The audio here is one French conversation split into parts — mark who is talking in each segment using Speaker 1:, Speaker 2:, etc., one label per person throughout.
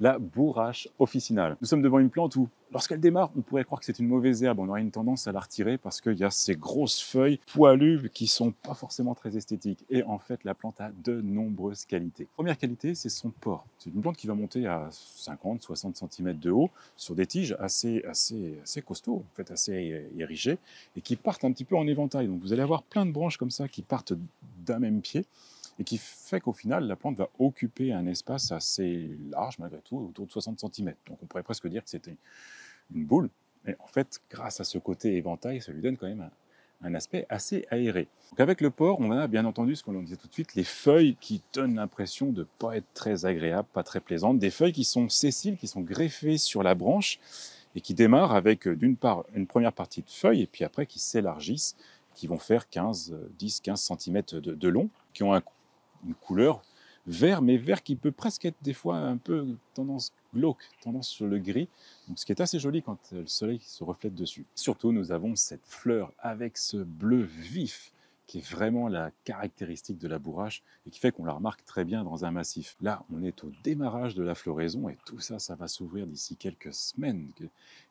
Speaker 1: La bourrache officinale. Nous sommes devant une plante où, lorsqu'elle démarre, on pourrait croire que c'est une mauvaise herbe. On aurait une tendance à la retirer parce qu'il y a ces grosses feuilles poilues qui sont pas forcément très esthétiques. Et en fait, la plante a de nombreuses qualités. Première qualité, c'est son port. C'est une plante qui va monter à 50-60 cm de haut sur des tiges assez costauds, en fait assez érigées, et qui partent un petit peu en éventail. Donc vous allez avoir plein de branches comme ça qui partent d'un même pied, et qui fait qu'au final, la plante va occuper un espace assez large, malgré tout, autour de 60 cm. Donc on pourrait presque dire que c'était une boule, mais en fait, grâce à ce côté éventail, ça lui donne quand même un aspect assez aéré. Donc avec le port, on a bien entendu, ce qu'on disait tout de suite, les feuilles qui donnent l'impression de ne pas être très agréables, pas très plaisantes, des feuilles qui sont sessiles, qui sont greffées sur la branche, et qui démarrent avec d'une part une première partie de feuilles, et puis après qui s'élargissent, qui vont faire 10-15 cm de long, qui ont une couleur vert, mais vert qui peut presque être des fois un peu tendance glauque, tendance sur le gris, donc ce qui est assez joli quand le soleil se reflète dessus. Surtout, nous avons cette fleur avec ce bleu vif qui est vraiment la caractéristique de la bourrache et qui fait qu'on la remarque très bien dans un massif. Là, on est au démarrage de la floraison et tout ça, ça va s'ouvrir d'ici quelques semaines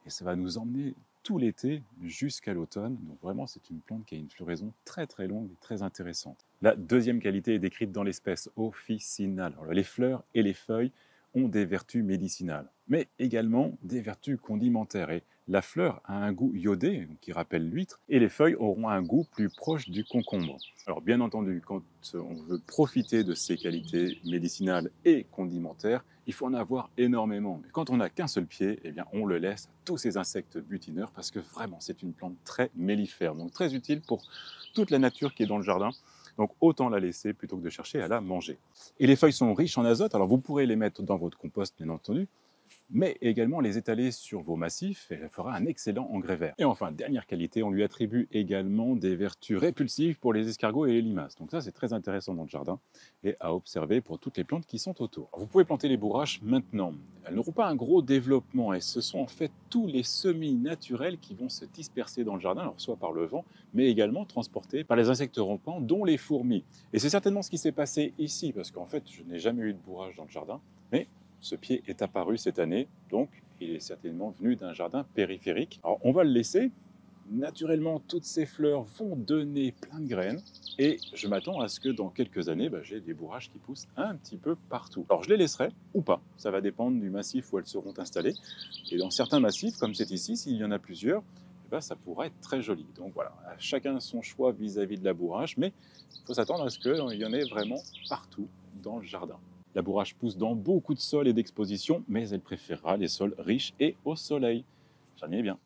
Speaker 1: et ça va nous emmener tout l'été jusqu'à l'automne. Donc vraiment, c'est une plante qui a une floraison très très longue et très intéressante. La deuxième qualité est décrite dans l'espèce officinale. Alors, les fleurs et les feuilles ont des vertus médicinales, mais également des vertus condimentaires. Et la fleur a un goût iodé, qui rappelle l'huître, et les feuilles auront un goût plus proche du concombre. Alors bien entendu, quand on veut profiter de ces qualités médicinales et condimentaires, il faut en avoir énormément. Mais quand on n'a qu'un seul pied, eh bien, on le laisse à tous ces insectes butineurs parce que vraiment, c'est une plante très mellifère, donc très utile pour toute la nature qui est dans le jardin. Donc autant la laisser plutôt que de chercher à la manger. Et les feuilles sont riches en azote, alors vous pourrez les mettre dans votre compost bien entendu, mais également les étaler sur vos massifs et elle fera un excellent engrais vert. Et enfin, dernière qualité, on lui attribue également des vertus répulsives pour les escargots et les limaces. Donc ça, c'est très intéressant dans le jardin et à observer pour toutes les plantes qui sont autour. Alors, vous pouvez planter les bourraches maintenant. Elles n'auront pas un gros développement et ce sont en fait tous les semis naturels qui vont se disperser dans le jardin, alors soit par le vent, mais également transportés par les insectes rampants, dont les fourmis. Et c'est certainement ce qui s'est passé ici, parce qu'en fait, je n'ai jamais eu de bourrache dans le jardin, mais ce pied est apparu cette année, donc il est certainement venu d'un jardin périphérique. Alors on va le laisser. Naturellement, toutes ces fleurs vont donner plein de graines et je m'attends à ce que dans quelques années, j'ai des bourraches qui poussent un petit peu partout. Alors je les laisserai ou pas, ça va dépendre du massif où elles seront installées. Et dans certains massifs, comme c'est ici, s'il y en a plusieurs, ça pourrait être très joli. Donc voilà, chacun son choix vis-à-vis de la bourrache, mais il faut s'attendre à ce qu'il y en ait vraiment partout dans le jardin. La bourrache pousse dans beaucoup de sols et d'expositions, mais elle préférera les sols riches et au soleil. J'en ai bien.